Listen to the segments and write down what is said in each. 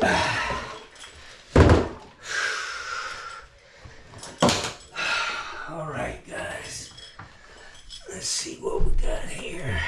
All right, guys. Let's see what we got here.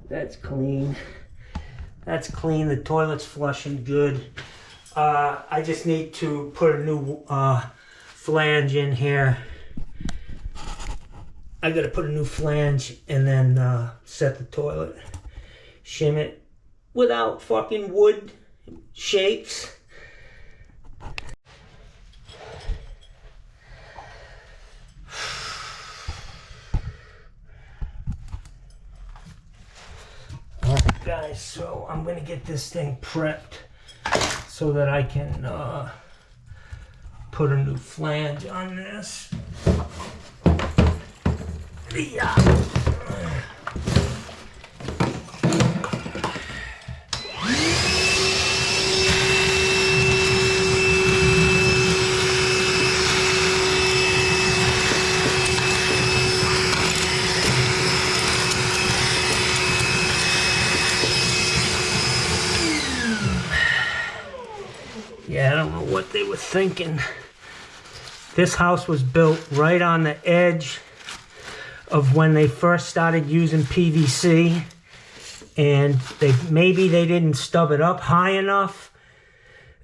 That's clean. That's clean. The toilet's flushing good. I just need to put a new flange in here. I gotta put a new flange and then set the toilet. Shim it without fucking wood shakes. Alright guys, so I'm gonna get this thing prepped so that I can put a new flange on this. Yeah. Yeah, I don't know what they were thinking. This house was built right on the edge of when they first started using PVC, and maybe they didn't stub it up high enough.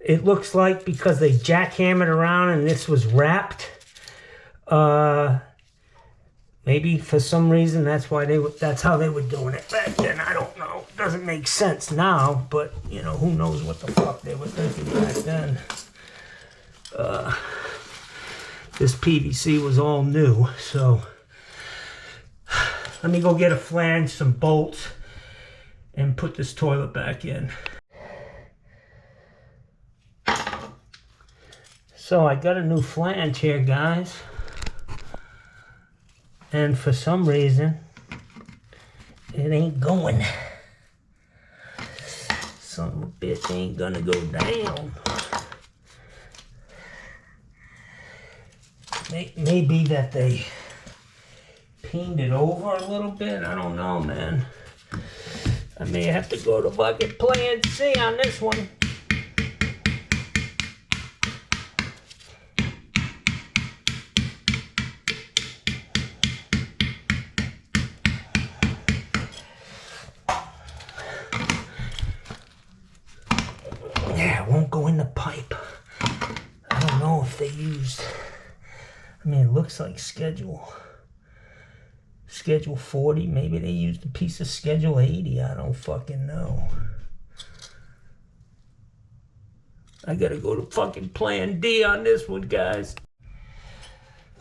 It looks like because they jackhammered around and this was wrapped. Maybe for some reason that's how they were doing it back then. I don't know. It doesn't make sense now, but you know, who knows what the fuck they were thinking back then. This PVC was all new, so let me go get a flange, some bolts, and put this toilet back in. So I got a new flange here, guys. And for some reason, it ain't going. Son of a bitch ain't gonna go down. Maybe that they peened it over a little bit. I don't know, man. I may have to go to fucking plan C on this one. Yeah, it won't go in the pipe. I don't know if they used... I mean, it looks like Schedule 40. Maybe they used a piece of Schedule 80. I don't fucking know. I gotta go to fucking Plan D on this one, guys.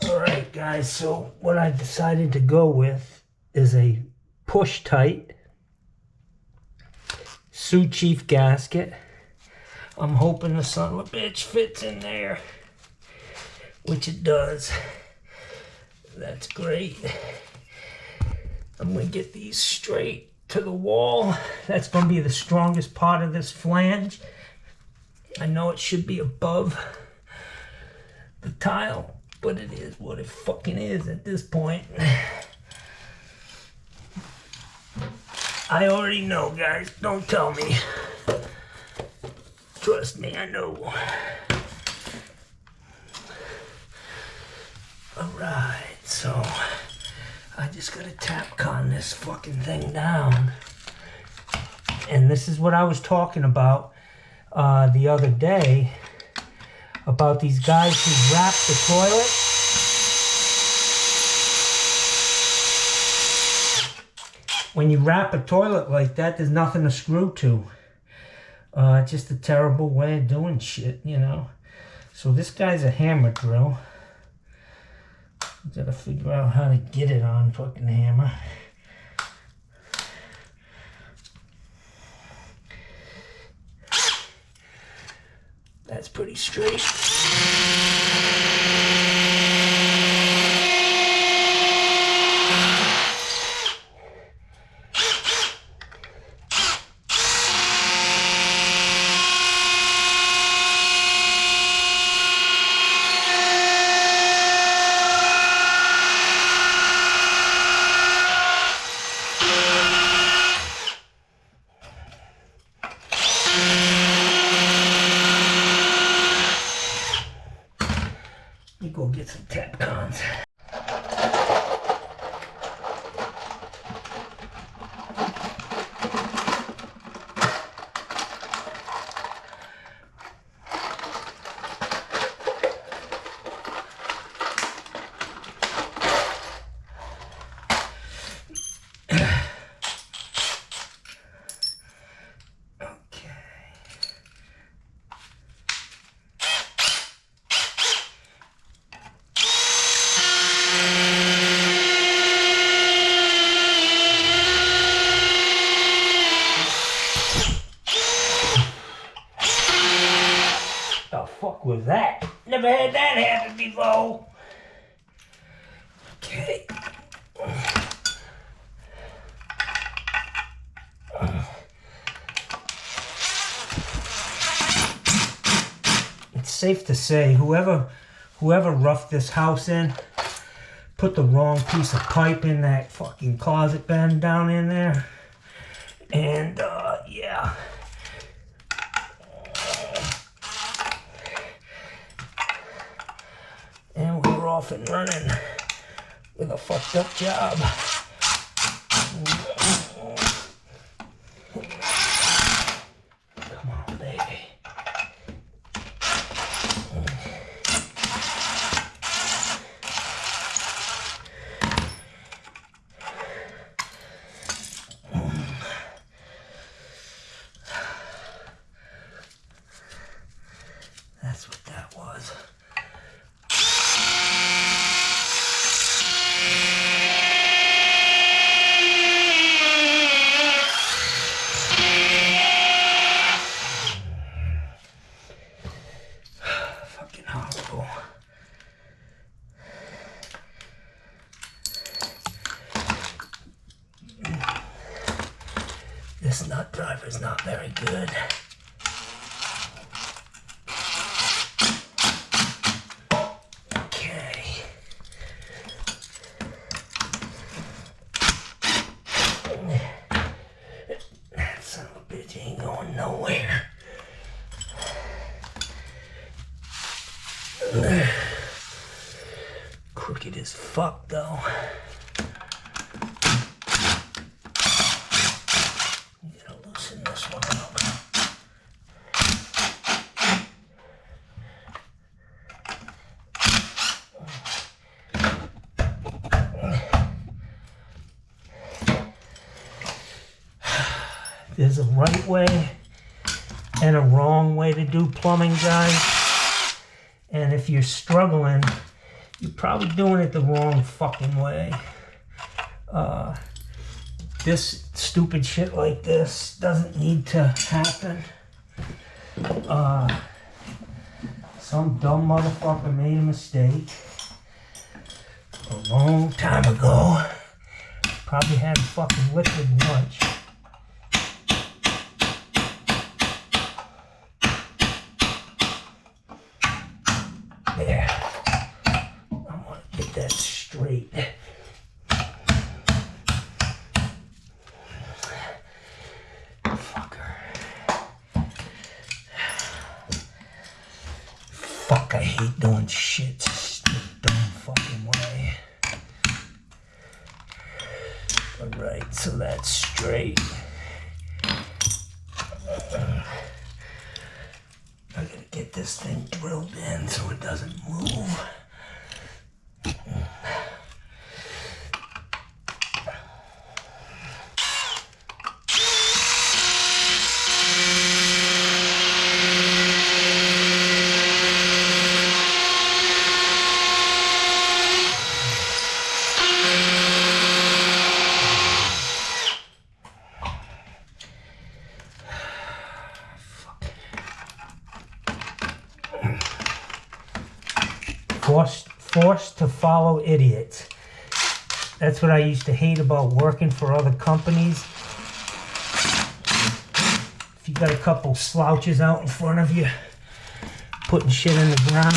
Alright, guys, so what I decided to go with is a push-tight Sioux Chief gasket. I'm hoping the son of a bitch fits in there, which it does. That's great. I'm gonna get these straight to the wall. That's gonna be the strongest part of this flange. I know it should be above the tile, but it is what it fucking is at this point. I already know, guys. Don't tell me. Trust me, I know. Alright, so I just gotta tap con this fucking thing down. And this is what I was talking about the other day, about these guys who wrap the toilet. When you wrap a toilet like that, there's nothing to screw to. It's just a terrible way of doing shit, you know. So this guy's a hammer drill. Gotta figure out how to get it on fucking hammer. That's pretty straight. me go get some tap cons. Was that? Never had that happen before. Okay. It's safe to say whoever roughed this house in put the wrong piece of pipe in that fucking closet bin down in there. And yeah. And we're off and running with a fucked up job. Come on, baby. That's what that was. This nut driver's not very good. Okay. That son of a bitch ain't going nowhere. Crooked as fuck though. There's a right way and a wrong way to do plumbing, guys. And if you're struggling, you're probably doing it the wrong fucking way. This stupid shit like this doesn't need to happen. Some dumb motherfucker made a mistake a long time ago. Probably had fucking liquid lunch. There. I want to get that straight. Fucker. Fuck, I hate doing shit the dumb fucking way. Alright, so that's straight. I gotta get this thing drilled in so it doesn't move. Forced to follow idiots. That's what I used to hate about working for other companies. If you got a couple slouches out in front of you, putting shit in the ground,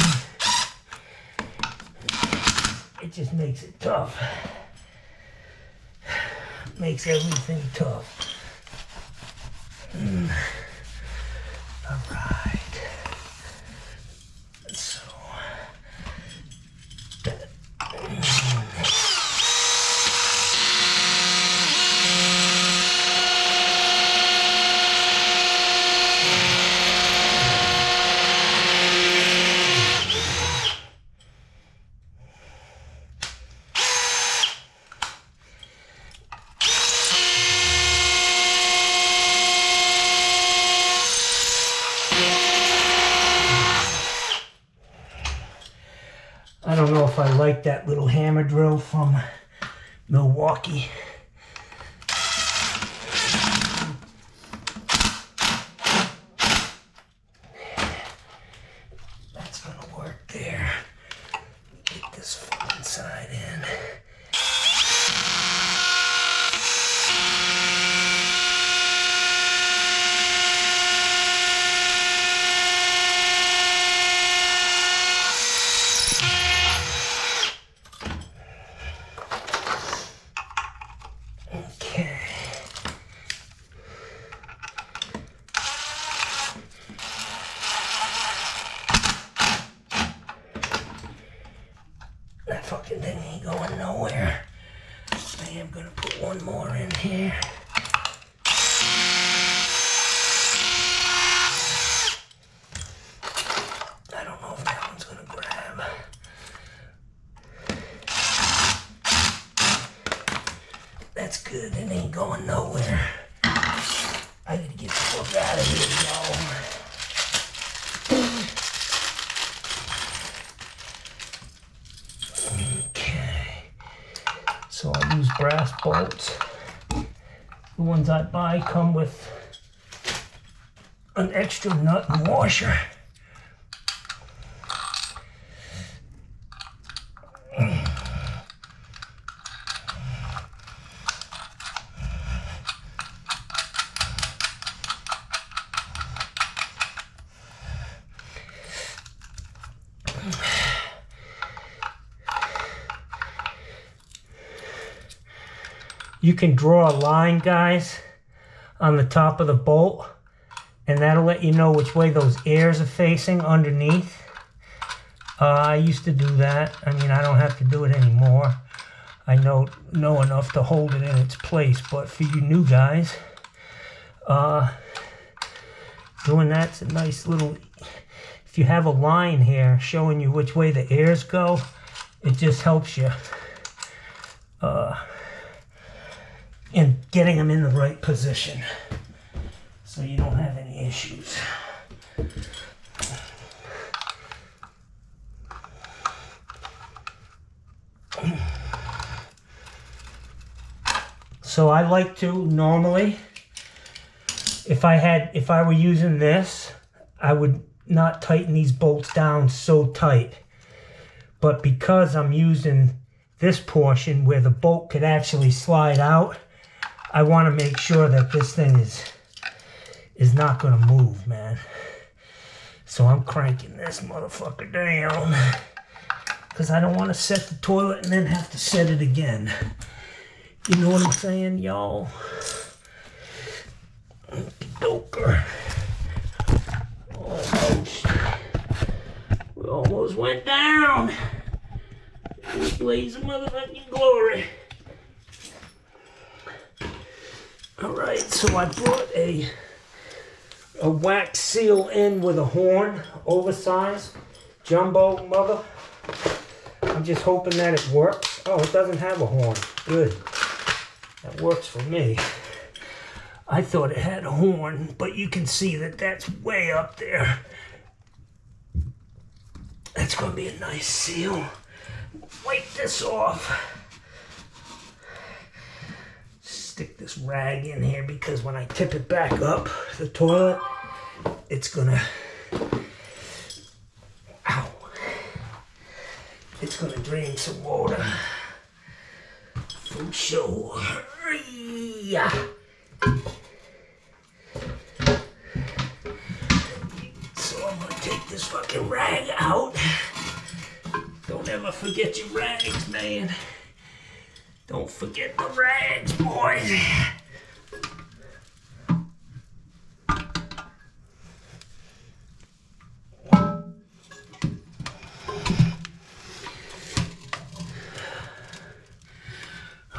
it just makes it tough. Makes everything tough. Alright. So, I don't know if I like that little hammer drill from Milwaukee. That's gonna work there. Get this fucking side in. That fucking thing ain't going nowhere. I am gonna put one more in here. I don't know if that one's gonna grab. That's good, it ain't going nowhere. I gotta get the fuck out of here, y'all. So I use brass bolts. The ones I buy come with an extra nut and washer. You can draw a line, guys, on the top of the bolt, and that'll let you know which way those ears are facing underneath. I used to do that. I mean, I don't have to do it anymore. I know enough to hold it in its place, but for you new guys, doing that's a nice little... If you have a line here showing you which way the ears go, it just helps you in getting them in the right position, so you don't have any issues. So I like to normally, if I were using this, I would not tighten these bolts down so tight. But because I'm using this portion where the bolt could actually slide out, I want to make sure that this thing is not going to move, man. So I'm cranking this motherfucker down, because I don't want to set the toilet and then have to set it again. You know what I'm saying, y'all? Doker. Almost. We almost went down. Blaze of motherfucking glory. Alright, so I brought a wax seal in with a horn, oversized, jumbo mother. I'm just hoping that it works. Oh, it doesn't have a horn. Good. That works for me. I thought it had a horn, but you can see that that's way up there. That's going to be a nice seal. Wipe this off. Stick this rag in here, because when I tip it back up the toilet, it's gonna, ow, it's gonna drain some water. For sure. Yeah. So I'm gonna take this fucking rag out. Don't ever forget your rags, man. Don't forget the rags, boys.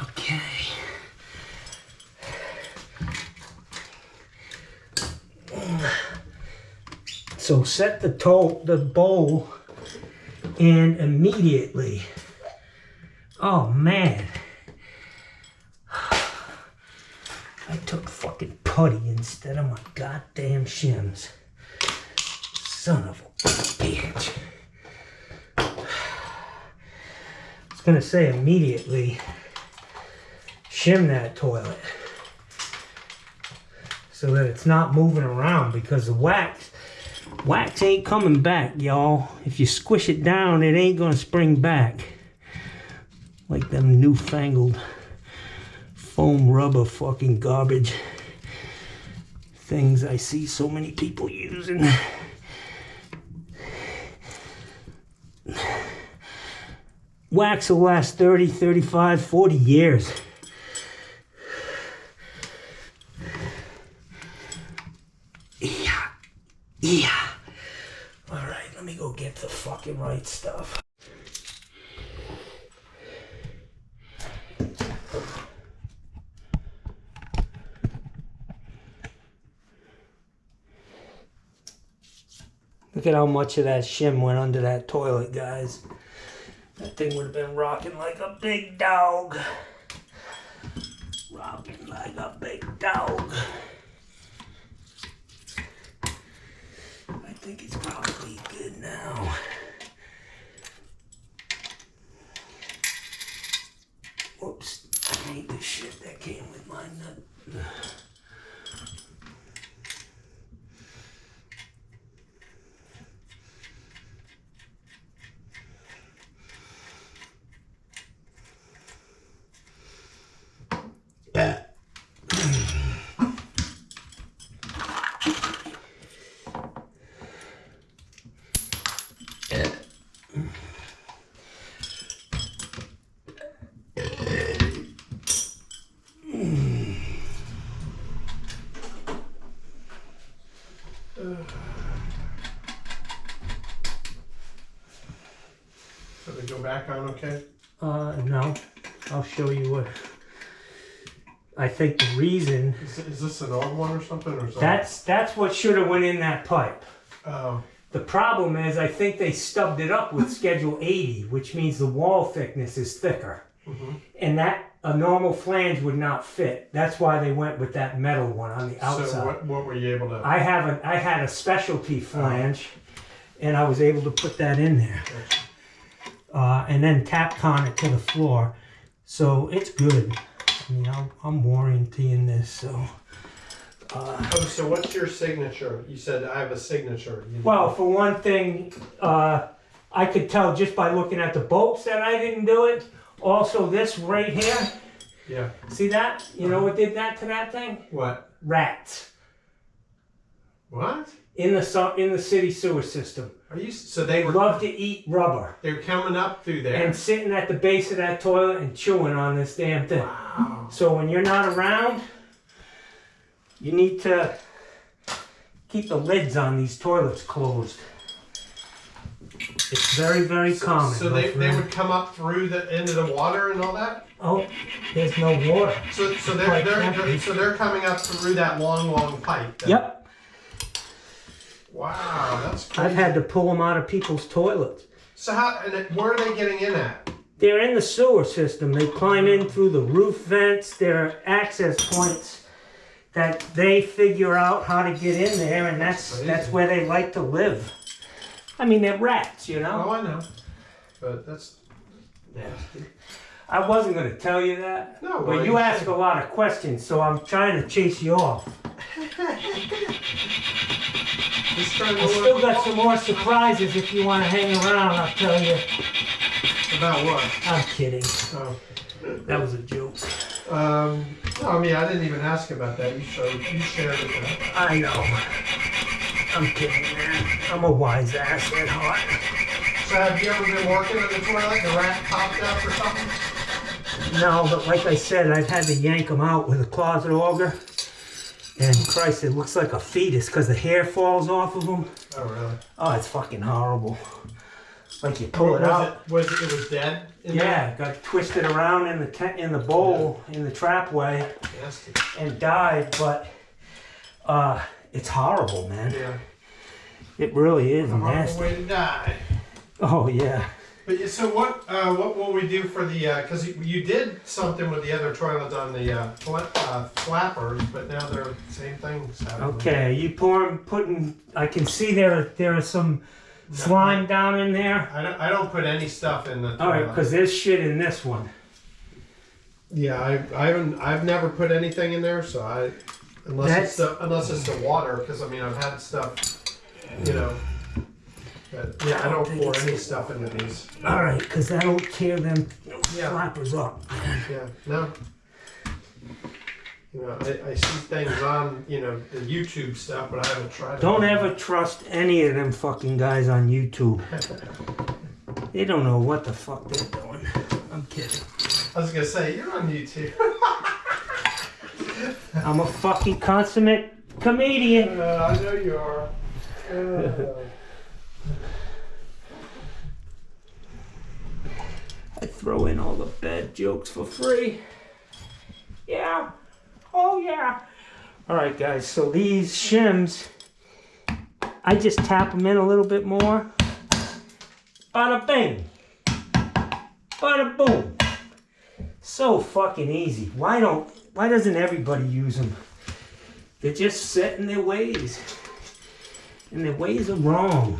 Okay. So set the bowl in immediately. Oh man. I took fucking putty instead of my goddamn shims. Son of a bitch. gonna say immediately shim that toilet so that it's not moving around, because the wax ain't coming back, y'all. If you squish it down, it ain't gonna spring back like them newfangled foam rubber fucking garbage things I see so many people using. Wax will last 30, 35, 40 years. Yeah. All right, let me go get the fucking right stuff. Look at how much of that shim went under that toilet, guys. That thing would have been rocking like a big dog. Rocking like a big dog. I think it's probably good now. Whoops, I need the shit that came with my nut. So they go back on okay? No. I'll show you what. I think the reason... Is this an old one or something? Or that's what should have went in that pipe. Oh. The problem is I think they stubbed it up with Schedule 80, which means the wall thickness is thicker. Mm-hmm. And that a normal flange would not fit. That's why they went with that metal one on the outside. So what were you able to... I had a specialty flange, and I was able to put that in there. And then Tapcon it to the floor. So it's good. I mean, I'm warrantying this, so... so what's your signature? You said I have a signature. Well, for one thing, I could tell just by looking at the bolts that I didn't do it. Also, this right here. Yeah. See that? You know what did that to that thing? What? Rats. What? In the city sewer system. Are you? So they were... Love to eat rubber. They were coming up through there. And sitting at the base of that toilet and chewing on this damn thing. Wow. So when you're not around, you need to keep the lids on these toilets closed. It's very, very common. So they would come up through the end of the water and all that? Oh, there's no water. So they're coming up through that long pipe then? Yep. Wow, that's crazy. I've had to pull them out of people's toilets. So where are they getting in at? They're in the sewer system. They climb in through the roof vents. There are access points that they figure out how to get in there, and that's where they like to live. I mean, they're rats, you know? Oh, I know. But that's nasty. I wasn't going to tell you that. No, but you ask a lot of questions, so I'm trying to chase you off. I still got some more surprises if you want to hang around, I'll tell you. About what? I'm kidding. Oh. That was a joke. No, I mean, I didn't even ask about that. You shared it. I know. I'm kidding, man. I'm a wise ass at heart. So have you ever been working on the toilet? The rat popped up or something? No, but like I said, I've had to yank them out with a closet auger. And Christ, it looks like a fetus because the hair falls off of them. Oh, really? Oh, it's fucking horrible. Like you pull it out. It was dead? Yeah, it got twisted around in the bowl, in the trapway, and died. But it's horrible, man. Yeah. It really is a nasty. Horrible way to die. Oh yeah. But so what will we do for the? Because you did something with the other toilets on the flappers, but now they're same thing. Okay, you putting? I can see there are some slime down in there? I don't put any stuff in the toilet. All right, because there's shit in this one. Yeah, I've never put anything in there, so unless it's the water, because I mean I've had stuff, you know. But yeah, I don't pour any stuff into these. All right, because that'll tear them flappers up. Yeah, no. You know, I see things on, you know, the YouTube stuff, but I haven't tried it. Don't ever trust any of them fucking guys on YouTube. They don't know what the fuck they're doing. I'm kidding. I was gonna say, you're on YouTube. I'm a fucking consummate comedian. I know you are. I throw in all the bad jokes for free. Yeah. Oh yeah. Alright guys, so these shims, I just tap them in a little bit more. Bada bing. Bada boom. So fucking easy. Why doesn't everybody use them? They're just set in their ways. And their ways are wrong.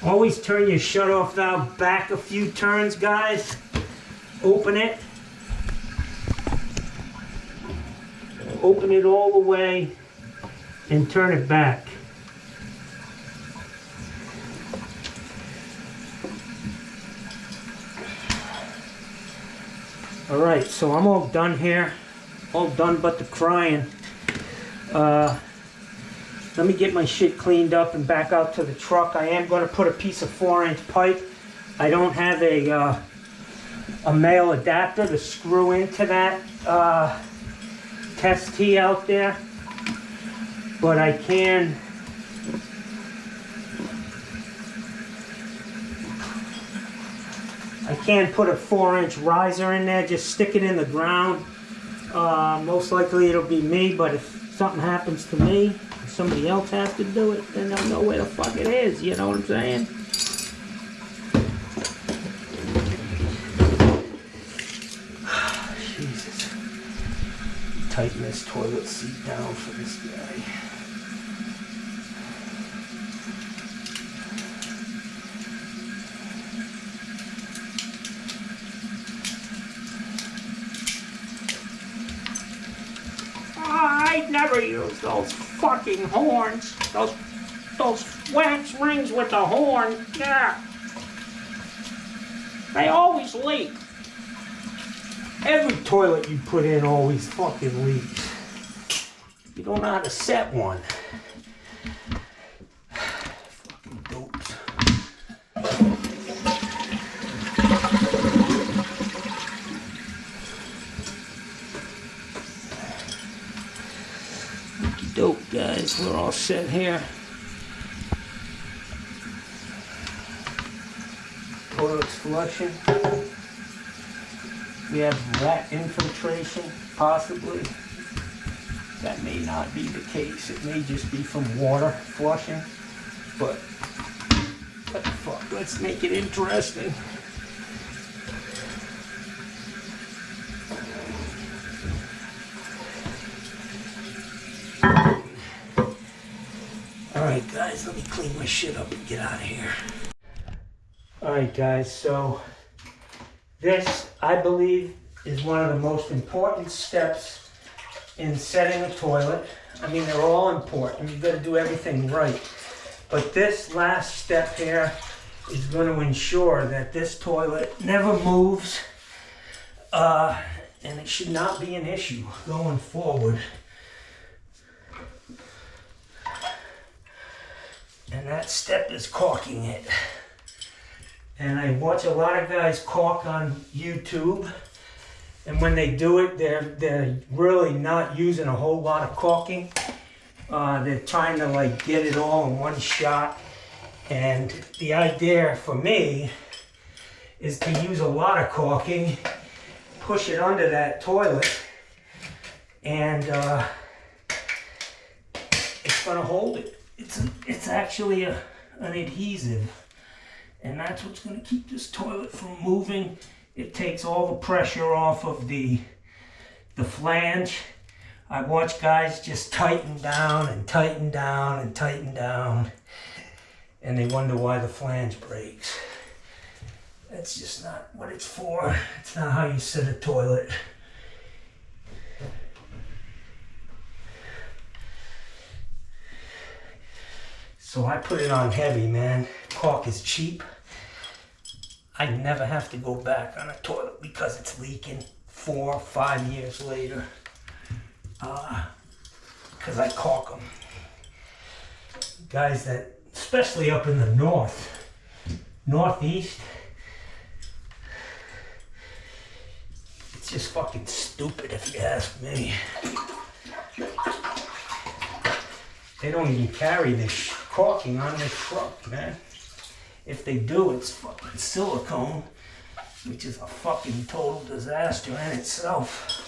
Always turn your shut-off valve back a few turns, guys. Open it. Open it all the way and turn it back. All right, so I'm all done here. All done but the crying. Let me get my shit cleaned up and back out to the truck. I am going to put a piece of 4-inch pipe. I don't have a male adapter to screw into that test tee out there, but I can put a 4-inch riser in there. Just stick it in the ground. Most likely it'll be me, but if something happens to me, somebody else has to do it, then they'll know where the fuck it is, you know what I'm saying? Jesus. Tighten this toilet seat down for this guy. I never use those fucking horns. Those wax rings with the horn. Yeah. They always leak. Every toilet you put in always fucking leaks. You don't know how to set one. Fucking dopes. Dope, guys. We're all set here. Toilet's flushing. We have rat infiltration, possibly. That may not be the case. It may just be from water flushing. But what the fuck? Let's make it interesting. Alright guys, let me clean my shit up and get out of here. Alright guys, so this, I believe, is one of the most important steps in setting a toilet. I mean, they're all important. You've got to do everything right. But this last step here is going to ensure that this toilet never moves. And it should not be an issue going forward. And that step is caulking it. And I watch a lot of guys caulk on YouTube. And when they do it, they're really not using a whole lot of caulking. They're trying to like get it all in one shot. And the idea for me is to use a lot of caulking, push it under that toilet, and it's gonna hold it. It's actually an adhesive, and that's what's going to keep this toilet from moving. It takes all the pressure off of the the flange. I watch guys just tighten down and tighten down and tighten down, and they wonder why the flange breaks. That's just not what it's for. It's not how you set a toilet. So I put it on heavy, man. Caulk is cheap. I never have to go back on a toilet because it's leaking 4 or 5 years later. Because I caulk them. Guys that, especially up in the northeast, it's just fucking stupid if you ask me. They don't even carry this caulking on their truck, man. If they do, it's fucking silicone, which is a fucking total disaster in itself.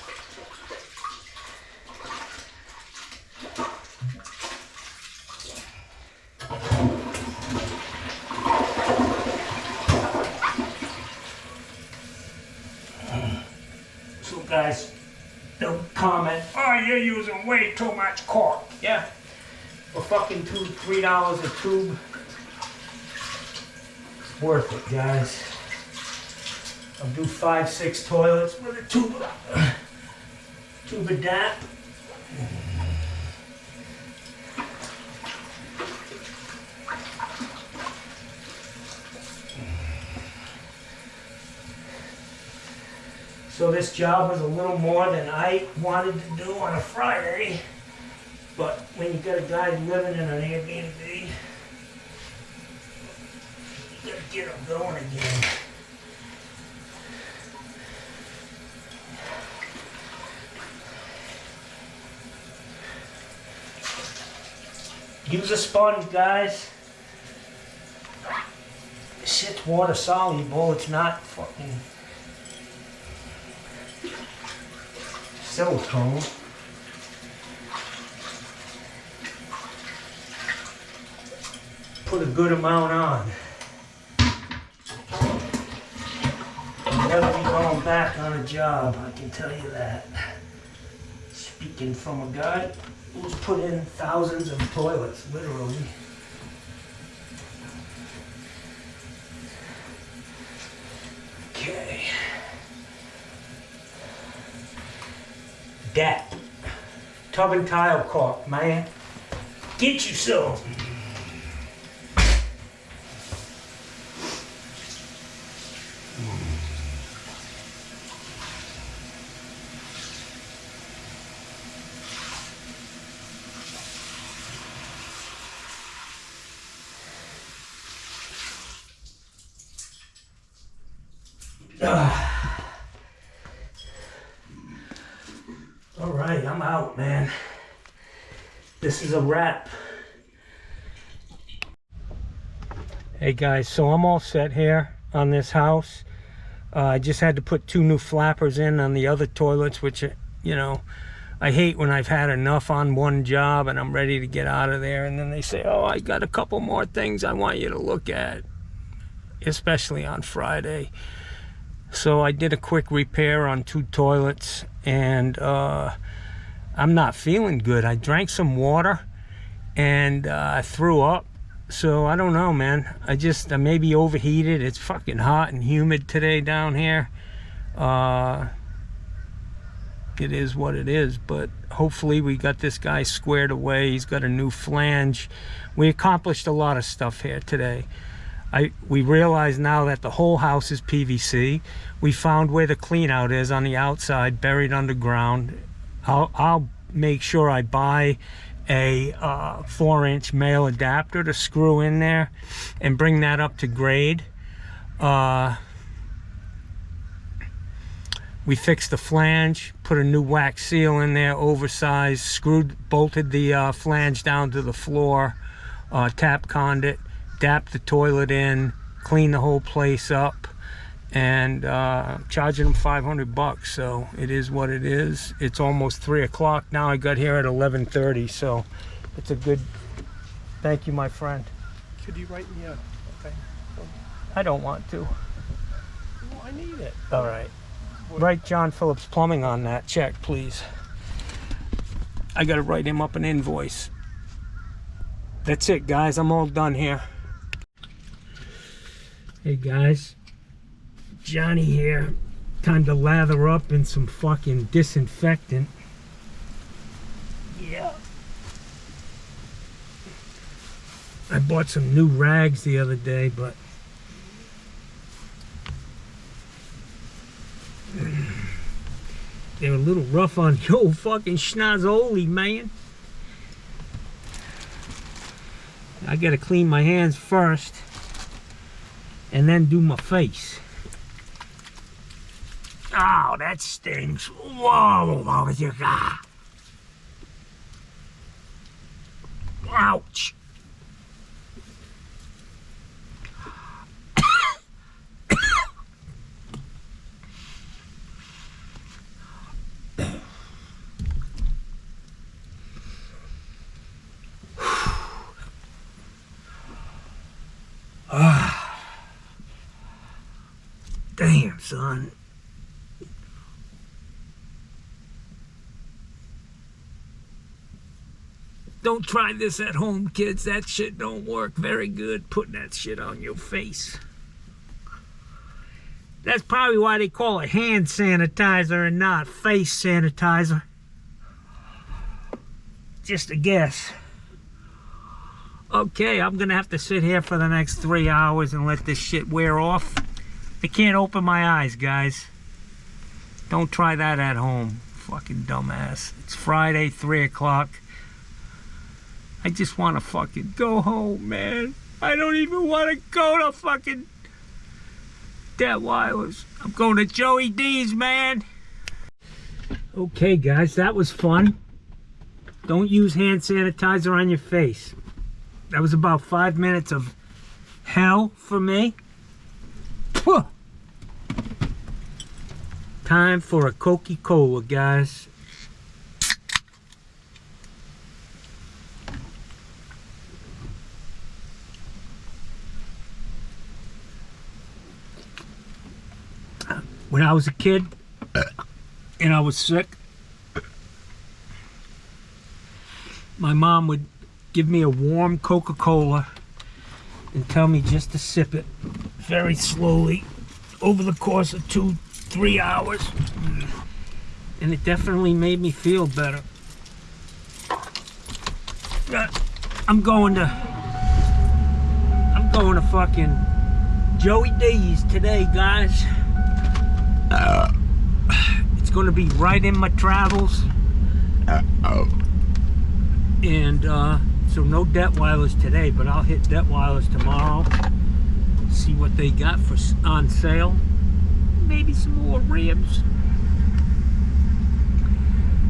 So guys, don't comment, oh, you're using way too much caulk. Yeah, for fucking $2-3 a tube. It's worth it, guys. I'll do 5-6 toilets with a tube of that. So this job was a little more than I wanted to do on a Friday, but when you got a guy living in an Airbnb, you gotta get him going again. Use a sponge, guys. This shit's water soluble, it's not fucking silicone. Put a good amount on. You'll never be going back on a job, I can tell you that. Speaking from a guy who's put in thousands of toilets, literally. Okay. That tub and tile caulk, man. Get you some. All right, I'm out, man. This is a wrap. Hey guys, so I'm all set here on this house. I just had to put 2 new flappers in on the other toilets, which, you know, I hate when I've had enough on one job and I'm ready to get out of there, and then they say, oh, I got a couple more things I want you to look at, especially on Friday. So I did a quick repair on 2 toilets, and I'm not feeling good. I drank some water and I threw up. So I don't know, man. I maybe overheated. It's fucking hot and humid today down here. It is what it is, but hopefully we got this guy squared away. He's got a new flange. We accomplished a lot of stuff here today. We realize now that the whole house is PVC. We found where the clean out is on the outside, buried underground. I'll make sure I buy a 4-inch male adapter to screw in there and bring that up to grade. We fixed the flange, put a new wax seal in there, oversized, bolted the flange down to the floor, tap conned it, dapped the toilet in, cleaned the whole place up, and charging them $500. So it is what it is. It's almost 3 o'clock now. I got here at 11:30, so it's a good. Thank you, my friend. Could you write me a thing? I don't want to. Well, I need it. All right. Write John Phillips Plumbing on that check, please. I gotta write him up an invoice. That's it, guys. I'm all done here. Hey, guys. Johnny here. Time to lather up in some fucking disinfectant. Yeah. I bought some new rags the other day, but they're a little rough on the old fucking schnozzoli, man. I gotta clean my hands first and then do my face. Oh, that stings. Whoa, what was your god? Ouch. Damn, son. Don't try this at home, kids. That shit don't work very good, putting that shit on your face. That's probably why they call it hand sanitizer and not face sanitizer. Just a guess. Okay, I'm gonna have to sit here for the next 3 hours and let this shit wear off. I can't open my eyes, guys. Don't try that at home. Fucking dumbass. It's Friday, 3 o'clock. I just want to fucking go home, man. I don't even want to go to fucking Detwiler's. I'm going to Joey D's, man. Okay, guys, that was fun. Don't use hand sanitizer on your face. That was about 5 minutes of hell for me. Phew. Time for a Coca-Cola, guys. When I was a kid and I was sick, my mom would give me a warm Coca-Cola and tell me just to sip it very slowly over the course of 2-3 hours, and it definitely made me feel better. I'm going to fucking Joey D's today, guys. It's going to be right in my travels, and so no Detwiler's today, but I'll hit Detwiler's tomorrow, see what they got for on sale, maybe some more ribs.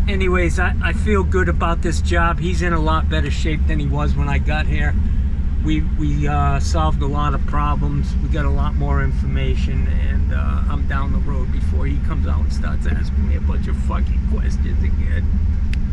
Anyways, I feel good about this job. He's in a lot better shape than he was when I got here. We solved a lot of problems. We got a lot more information, and I'm down the road before he comes out and starts asking me a bunch of fucking questions again.